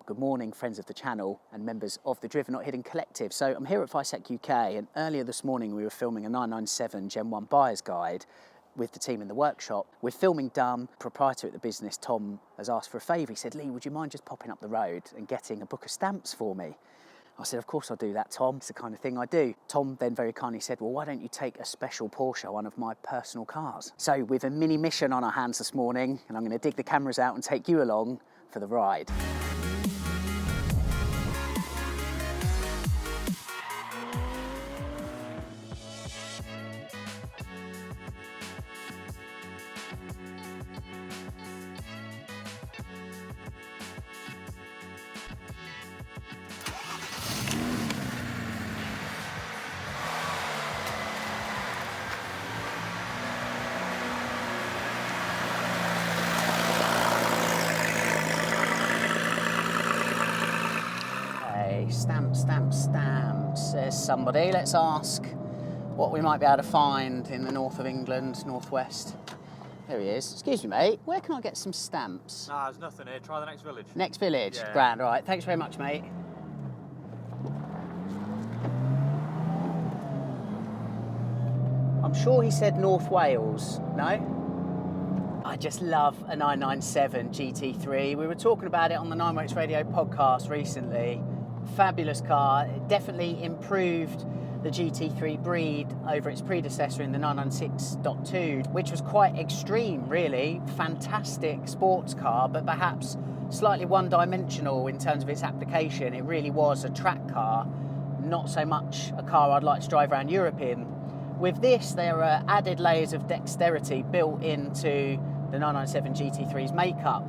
Good morning, friends of the channel and members of the Driven Not Hidden collective. So I'm here at Weissach UK, and earlier this morning we were filming a 997 Gen 1 buyer's guide with the team in the workshop. We're filming done. Proprietor at the business, Tom, has asked for a favour. He said, "Lee, would you mind just popping up the road and getting a book of stamps for me?" I said, "Of course I'll do that, Tom. It's the kind of thing I do." Tom then very kindly said, "Well, why don't you take a special Porsche, one of my personal cars?" So with a mini mission on our hands this morning, and I'm going to dig the cameras out and take you along for the ride. Stamps. There's somebody. Let's ask what we might be able to find in the north of England, northwest. There he is. Excuse me, mate. Where can I get some stamps? Nah, there's nothing here. Try the next village. Next village? Yeah. Grand, all right. Thanks very much, mate. I'm sure he said North Wales. No? I just love a 997 GT3. We were talking about it on the 9 Radio podcast recently. Fabulous car. It definitely improved the GT3 breed over its predecessor in the 996.2, which was quite extreme, really. Fantastic sports car, but perhaps slightly one-dimensional in terms of its application. It really was a track car, not so much a car I'd like to drive around Europe in. With this, there are added layers of dexterity built into the 997 GT3's makeup.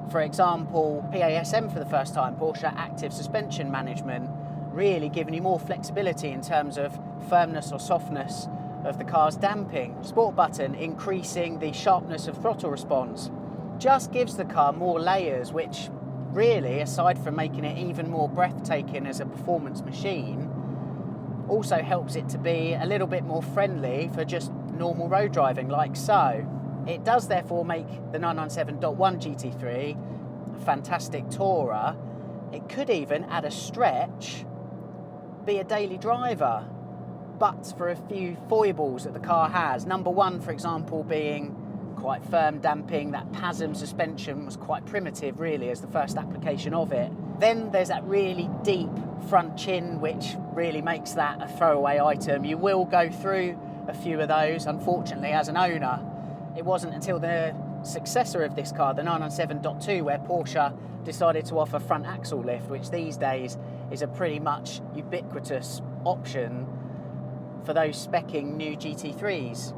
For example, PASM for the first time, Porsche Active Suspension Management, really giving you more flexibility in terms of firmness or softness of the car's damping. Sport button increasing the sharpness of throttle response. Just gives the car more layers, which really, aside from making it even more breathtaking as a performance machine, also helps it to be a little bit more friendly for just normal road driving, like so. It does therefore make the 997.1 GT3 a fantastic tourer. It could even, at a stretch, be a daily driver, but for a few foibles that the car has. Number one, for example, being quite firm damping. That PASM suspension was quite primitive, really, as the first application of it. Then there's that really deep front chin, which really makes that a throwaway item. You will go through a few of those, unfortunately, as an owner. It wasn't until the successor of this car, the 997.2, where Porsche decided to offer front axle lift, which these days is a pretty much ubiquitous option for those speccing new GT3s.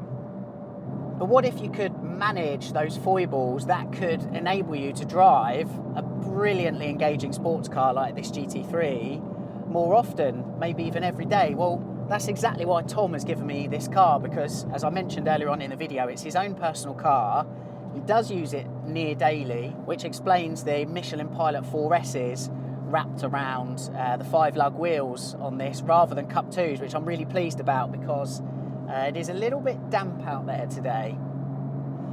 But what if you could manage those foibles that could enable you to drive a brilliantly engaging sports car like this GT3 more often, maybe even every day? Well, that's exactly why Tom has given me this car, because, as I mentioned earlier on in the video, it's his own personal car. He does use it near daily, which explains the Michelin Pilot 4S's wrapped around the 5-lug wheels on this, rather than Cup 2s, which I'm really pleased about, because it is a little bit damp out there today.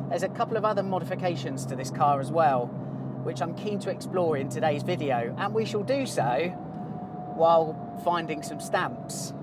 There's a couple of other modifications to this car as well, which I'm keen to explore in today's video, and we shall do so while finding some stamps.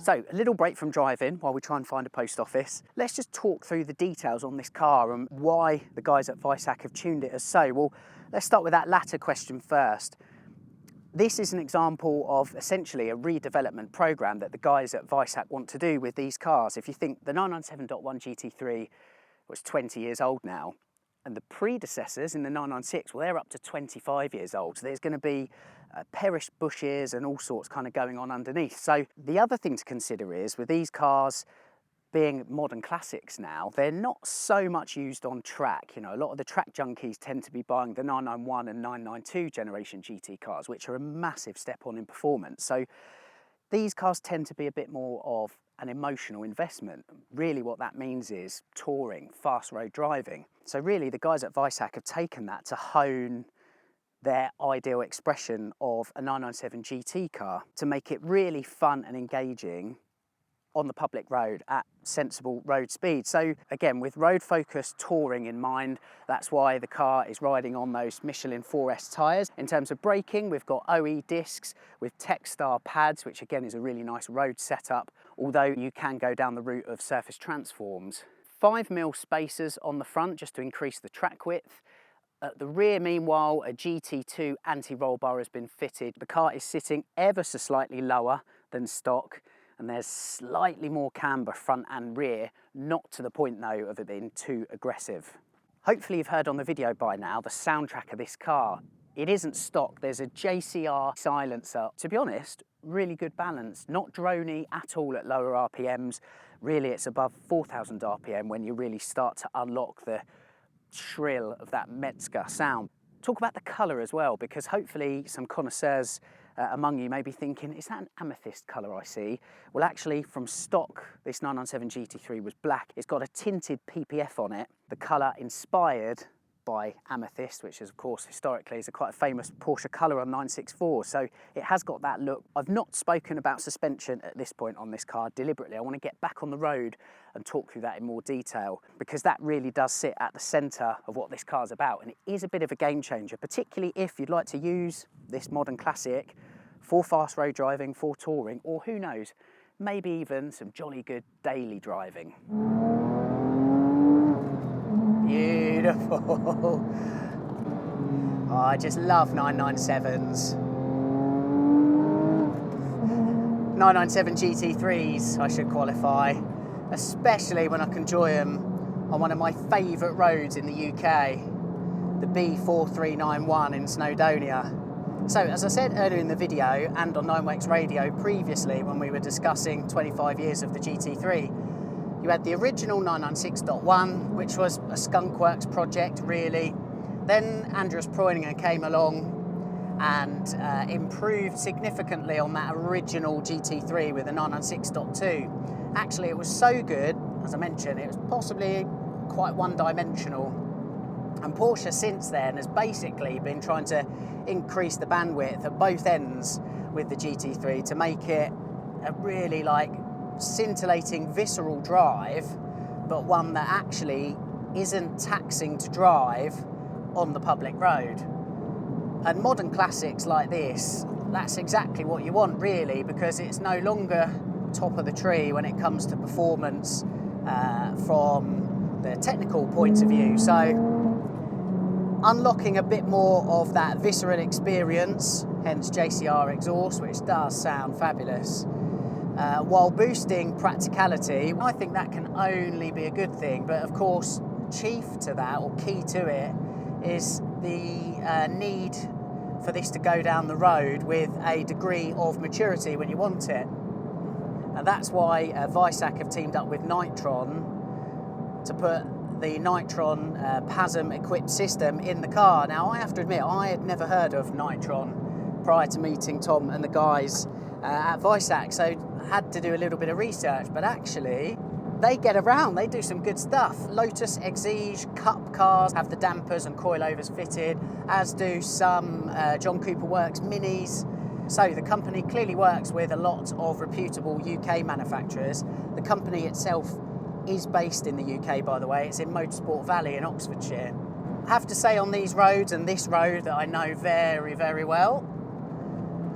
So, a little break from driving while we try and find a post office. Let's just talk through the details on this car and why the guys at Weissach have tuned it as so. Well, let's start with that latter question first. This is an example of essentially a redevelopment program that the guys at Weissach want to do with these cars. If you think the 997.1 GT3 was 20 years old now, and the predecessors in the 996, well, they're up to 25 years old. So there's going to be perished bushes and all sorts kind of going on underneath. So the other thing to consider is with these cars being modern classics now, they're not so much used on track. You know, a lot of the track junkies tend to be buying the 991 and 992 generation GT cars, which are a massive step on in performance. So these cars tend to be a bit more of an emotional investment. Really what that means is touring, fast road driving. So really the guys at Weissach have taken that to hone their ideal expression of a 997 GT car to make it really fun and engaging on the public road at sensible road speed. So again, with road focused touring in mind, that's why the car is riding on those Michelin 4S tyres. In terms of braking, we've got OE discs with Techstar pads, which again is a really nice road setup, although you can go down the route of surface transforms. 5mm spacers on the front just to increase the track width. At the rear, meanwhile, a GT2 anti-roll bar has been fitted. The car is sitting ever so slightly lower than stock, and there's slightly more camber front and rear, not to the point though of it being too aggressive. Hopefully you've heard on the video by now the soundtrack of this car. It isn't stock, there's a JCR silencer. To be honest, really good balance, not drony at all at lower RPMs. Really it's above 4,000 RPM when you really start to unlock the shrill of that Metzger sound. Talk about the colour as well, because hopefully some connoisseurs among you may be thinking, is that an amethyst colour I see? Well, actually, from stock, this 997 GT3 was black. It's got a tinted PPF on it. The colour inspired by amethyst, which is, of course, historically is quite a famous Porsche colour on 964. So it has got that look. I've not spoken about suspension at this point on this car deliberately. I want to get back on the road and talk through that in more detail, because that really does sit at the centre of what this car's about. And it is a bit of a game changer, particularly if you'd like to use this modern classic for fast road driving, for touring, or who knows, maybe even some jolly good daily driving. Beautiful. Oh, I just love 997s. 997 GT3s, I should qualify, especially when I can enjoy them on one of my favourite roads in the UK, the B4391 in Snowdonia. So, as I said earlier in the video and on Weissach Radio previously when we were discussing 25 years of the GT3, you had the original 996.1, which was a skunkworks project, really. Then Andreas Preuninger came along and improved significantly on that original GT3 with the 996.2. Actually, it was so good, as I mentioned, it was possibly quite one-dimensional. And Porsche since then has basically been trying to increase the bandwidth at both ends with the GT3 to make it a really like scintillating visceral drive, but one that actually isn't taxing to drive on the public road. And modern classics like this, that's exactly what you want really, because it's no longer top of the tree when it comes to performance from the technical point of view. So unlocking a bit more of that visceral experience, hence JCR exhaust, which does sound fabulous, while boosting practicality. I think that can only be a good thing, but of course chief to that, or key to it, is the need for this to go down the road with a degree of maturity when you want it. And that's why Weissach have teamed up with Nitron to put the Nitron PASM equipped system in the car. Now I have to admit, I had never heard of Nitron prior to meeting Tom and the guys at Weissach, so had to do a little bit of research, but actually they get around, they do some good stuff. Lotus Exige Cup cars have the dampers and coilovers fitted, as do some John Cooper Works Minis. So the company clearly works with a lot of reputable UK manufacturers. The company itself is based in the UK, by the way. It's in Motorsport Valley in Oxfordshire. I have to say on these roads, and this road that I know very, very well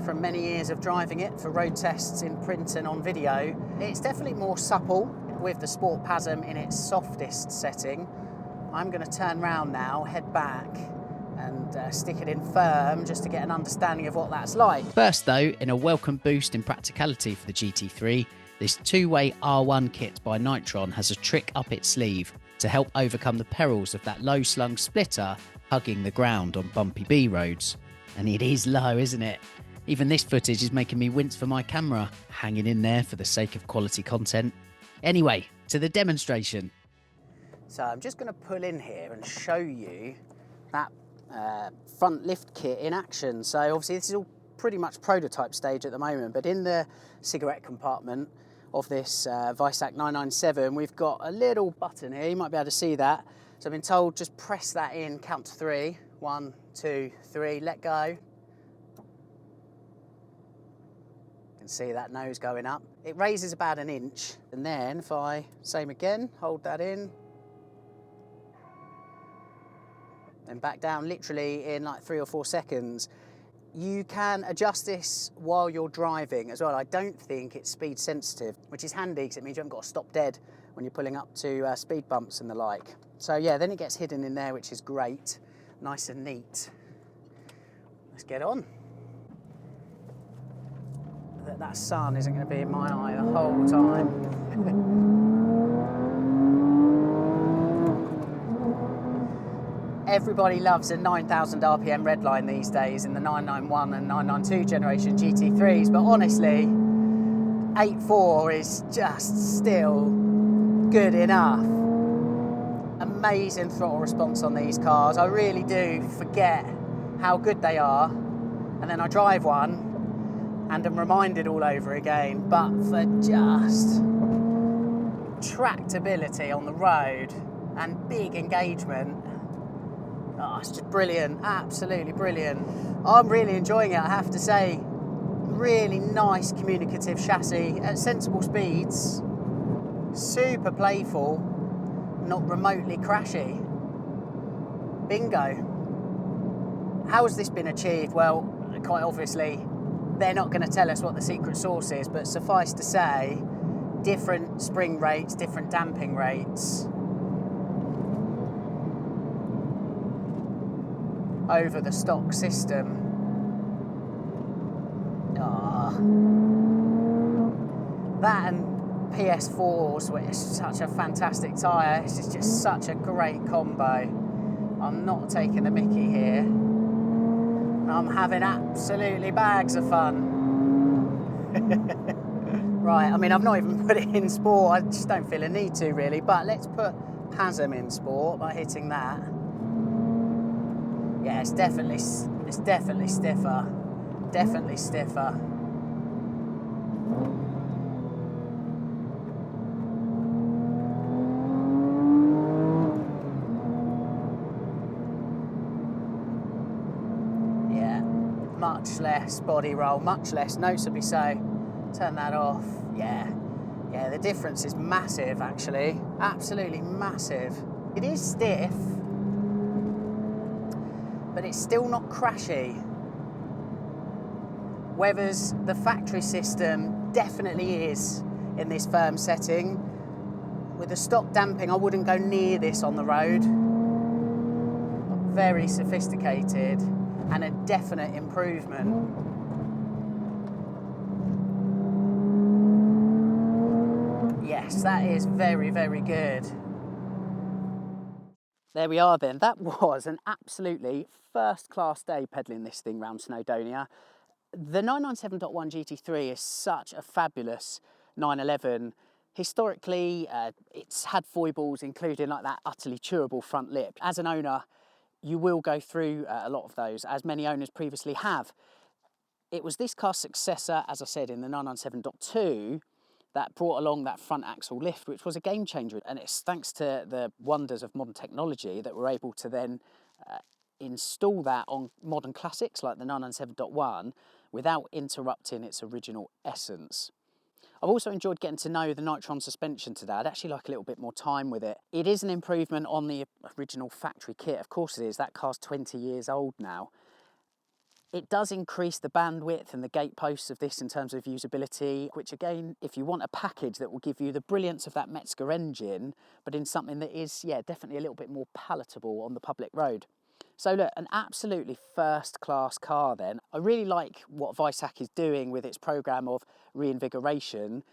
from many years of driving it for road tests in print and on video, it's definitely more supple with the Sport PASM in its softest setting. I'm going to turn round now, head back, and stick it in firm just to get an understanding of what that's like. First though, in a welcome boost in practicality for the GT3, this two-way R1 kit by Nitron has a trick up its sleeve to help overcome the perils of that low-slung splitter hugging the ground on bumpy B roads. And it is low, isn't it? Even this footage is making me wince for my camera, hanging in there for the sake of quality content. Anyway, to the demonstration. So I'm just going to pull in here and show you that front lift kit in action. So obviously this is all pretty much prototype stage at the moment, but in the cigarette compartment of this Weissach 997, we've got a little button here. You might be able to see that. So I've been told just press that in, count to 3. 1, 2, 3, let go. You can see that nose going up. It raises about an inch, and then if I, same again, hold that in, and back down literally in like 3 or 4 seconds. You can adjust this while you're driving as well. I don't think it's speed sensitive, which is handy because it means you haven't got to stop dead when you're pulling up to speed bumps and the like. So yeah, then it gets hidden in there, which is great. Nice and neat. Let's get on. That sun isn't going to be in my eye the whole time. Everybody loves a 9,000 RPM redline these days in the 991 and 992 generation GT3s, but honestly, 8.4 is just still good enough. Amazing throttle response on these cars. I really do forget how good they are, and then I drive one and I'm reminded all over again, but for just tractability on the road and big engagement, oh, it's just brilliant, absolutely brilliant. I'm really enjoying it, I have to say. Really nice communicative chassis at sensible speeds, super playful, not remotely crashy. Bingo. How has this been achieved? Well, quite obviously, they're not going to tell us what the secret sauce is, but suffice to say, different spring rates, different damping rates over the stock system. That and PS4s, which is such a fantastic tyre. This is just such a great combo. I'm not taking the mickey here. I'm having absolutely bags of fun. Right, I mean, I've not even put it in sport. I just don't feel a need to really, but let's put PASM in sport by hitting that. Yeah, it's definitely stiffer. Definitely stiffer. Yeah, much less body roll, much less, noticeably so. Turn that off. Yeah, the difference is massive actually. Absolutely massive. It is stiff, but it's still not crashy. Whereas the factory system definitely is in this firm setting. With the stock damping, I wouldn't go near this on the road. Very sophisticated and a definite improvement. Yes, that is very, very good. There we are then. That was an absolutely first-class day pedalling this thing round Snowdonia. The 997.1 GT3 is such a fabulous 911. Historically, it's had foibles, including like that utterly chewable front lip. As an owner, you will go through a lot of those, as many owners previously have. It was this car's successor, as I said, in the 997.2, that brought along that front axle lift, which was a game changer. And it's thanks to the wonders of modern technology that we're able to then install that on modern classics like the 997.1 without interrupting its original essence. I've also enjoyed getting to know the Nitron suspension today. I'd actually like a little bit more time with it. It is an improvement on the original factory kit. Of course it is. That car's 20 years old now. It does increase the bandwidth and the gate posts of this in terms of usability, which again, if you want a package that will give you the brilliance of that Metzger engine, but in something that is, yeah, definitely a little bit more palatable on the public road. So look, an absolutely first-class car then. I really like what Weissach is doing with its programme of reinvigoration,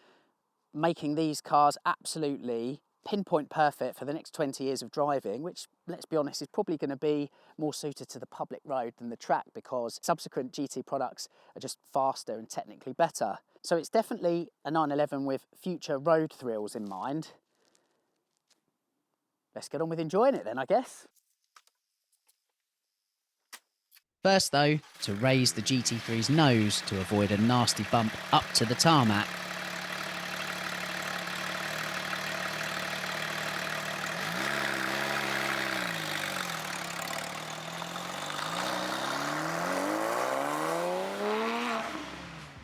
making these cars absolutely pinpoint perfect for the next 20 years of driving, which, let's be honest, is probably going to be more suited to the public road than the track, because subsequent GT products are just faster and technically better. So it's definitely a 911 with future road thrills in mind. Let's get on with enjoying it then, I guess. First though, to raise the GT3's nose to avoid a nasty bump up to the tarmac.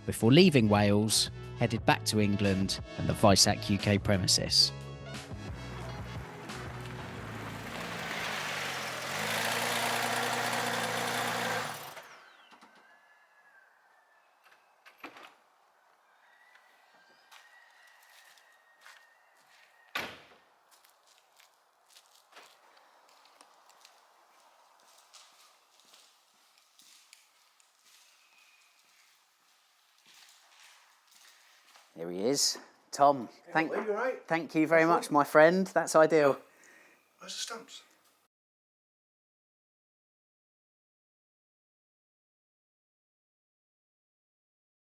Before leaving Wales, headed back to England and the Weissach UK premises. Here he is. Tom, thank you very much, my friend. That's ideal. Where's the stamps?